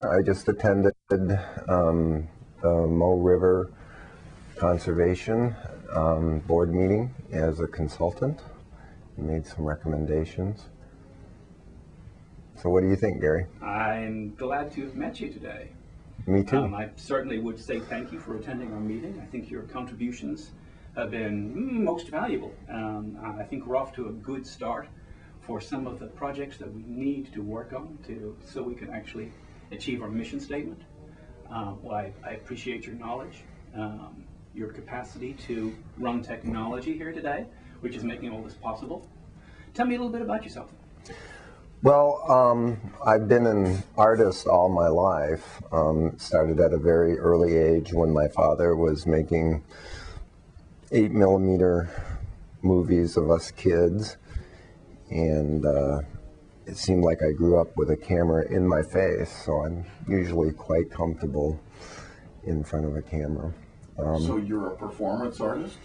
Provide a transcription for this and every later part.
I just attended the MoRiver Conservation board meeting as a consultant. Made some recommendations. So what do you think, Gary? I'm glad to have met you today. Me too. I certainly would say thank you for attending our meeting. I think your contributions have been most valuable. I think we're off to a good start for some of the projects that we need to work on so we can actually achieve our mission statement. Well, I appreciate your knowledge, your capacity to run technology here today, which is making all this possible. Tell me a little bit about yourself. Well, I've been an artist all my life. Started at a very early age when my father was making 8mm movies of us kids, and it seemed like I grew up with a camera in my face, so I'm usually quite comfortable in front of a camera. So you're a performance artist,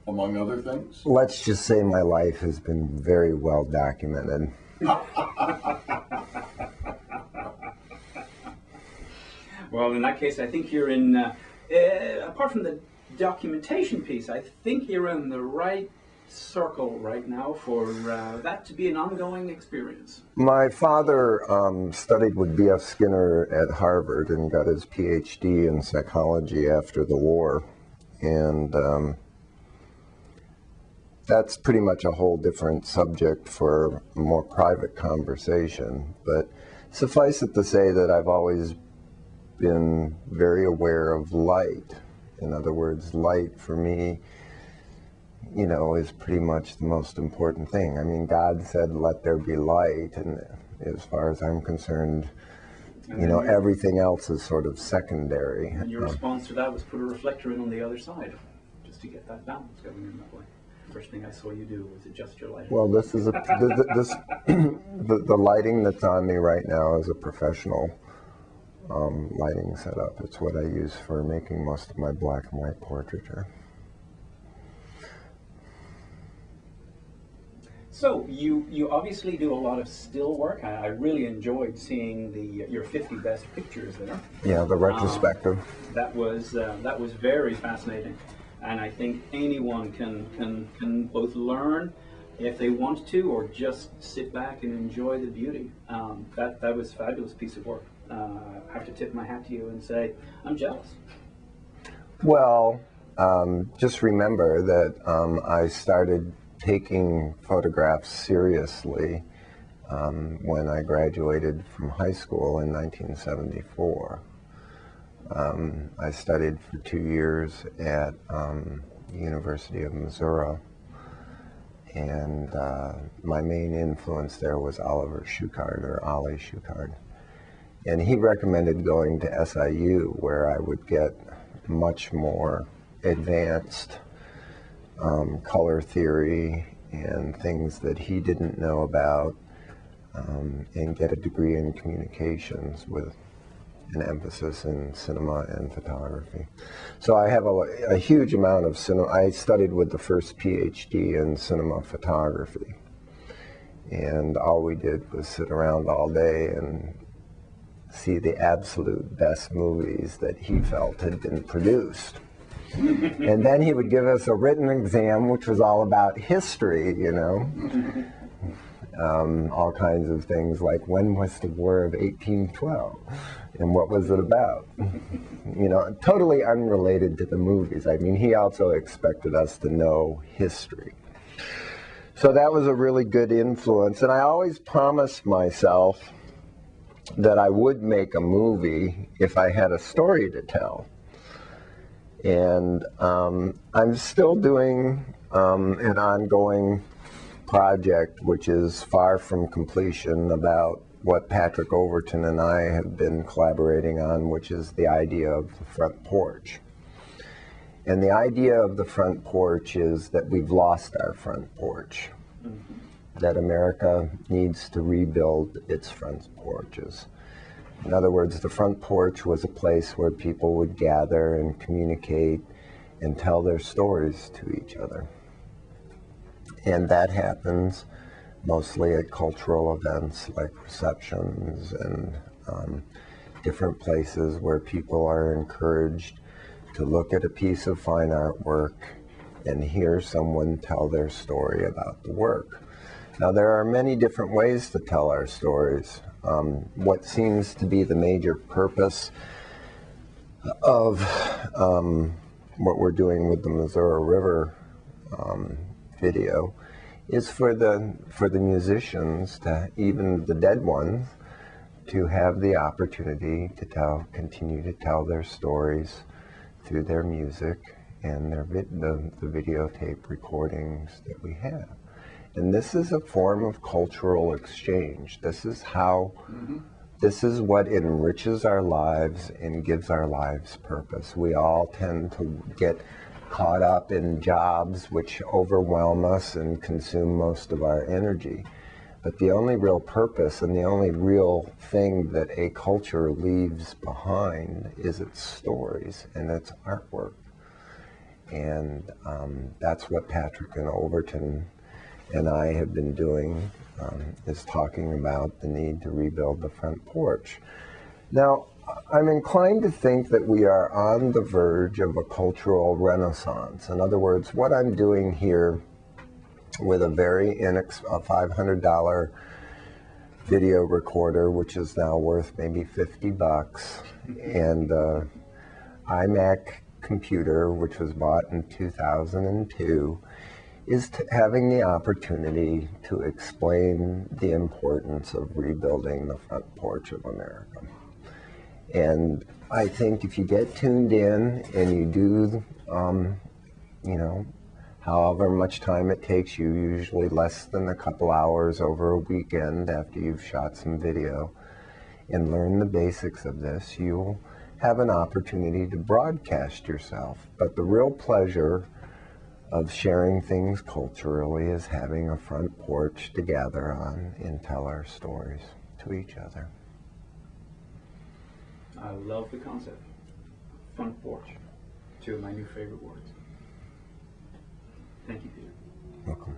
among other things? Let's just say my life has been very well documented. Well, in that case, I think you're in, apart from the documentation piece, I think you're in the right circle right now for that to be an ongoing experience. My father studied with B.F. Skinner at Harvard and got his PhD in psychology after the war. And that's pretty much a whole different subject for a more private conversation. But suffice it to say that I've always been very aware of light. In other words, light for me, you know, is pretty much the most important thing. I mean, God said, let there be light, and as far as I'm concerned, you know, everything else is sort of secondary. And your response to that was put a reflector in on the other side, just to get that balance going in that way. First thing I saw you do was adjust your lighting. Well, this is the lighting that's on me right now is a professional lighting setup. It's what I use for making most of my black and white portraiture. So you obviously do a lot of still work. I really enjoyed seeing your 50 best pictures there. Yeah, the retrospective. That was very fascinating, and I think anyone can both learn if they want to, or just sit back and enjoy the beauty. That was a fabulous piece of work. I have to tip my hat to you and say I'm jealous. Well, just remember that I started taking photographs seriously when I graduated from high school in 1974. I studied for 2 years at the University of Missouri, and my main influence there was Oliver Schuchard, or Ollie Schuchard. And he recommended going to SIU, where I would get much more advanced color theory and things that he didn't know about, and get a degree in communications with an emphasis in cinema and photography. So I have a huge amount of cinema. I studied with the first PhD in cinema photography, and all we did was sit around all day and see the absolute best movies that he felt had been produced. And then he would give us a written exam, which was all about history, you know. All kinds of things like, when was the War of 1812? And what was it about? You know, totally unrelated to the movies. I mean, he also expected us to know history. So that was a really good influence. And I always promised myself that I would make a movie if I had a story to tell. And I'm still doing an ongoing project, which is far from completion, about what Patrick Overton and I have been collaborating on, which is the idea of the front porch. And the idea of the front porch is that we've lost our front porch, that America needs to rebuild its front porches. In other words, the front porch was a place where people would gather and communicate and tell their stories to each other. And that happens mostly at cultural events like receptions and different places where people are encouraged to look at a piece of fine artwork and hear someone tell their story about the work. Now, there are many different ways to tell our stories. What seems to be the major purpose of what we're doing with the Missouri River video is for the musicians, to even the dead ones, to have the opportunity to continue to tell their stories through their music and the videotape recordings that we have. And this is a form of cultural exchange. This is how, this is what enriches our lives and gives our lives purpose. We all tend to get caught up in jobs which overwhelm us and consume most of our energy. But the only real purpose and the only real thing that a culture leaves behind is its stories and its artwork. And that's what Patrick and Overton and I have been doing, is talking about the need to rebuild the front porch. Now, I'm inclined to think that we are on the verge of a cultural renaissance. In other words, what I'm doing here with a very $500 video recorder, which is now worth maybe $50, and iMac computer, which was bought in 2002, is having the opportunity to explain the importance of rebuilding the front porch of America. And I think if you get tuned in and you do, you know, however much time it takes you, usually less than a couple hours over a weekend after you've shot some video, and learn the basics of this, you'll have an opportunity to broadcast yourself. But the real pleasure of sharing things culturally is having a front porch to gather on and tell our stories to each other. I love the concept. Front porch. Two of my new favorite words. Thank you, Peter. Welcome.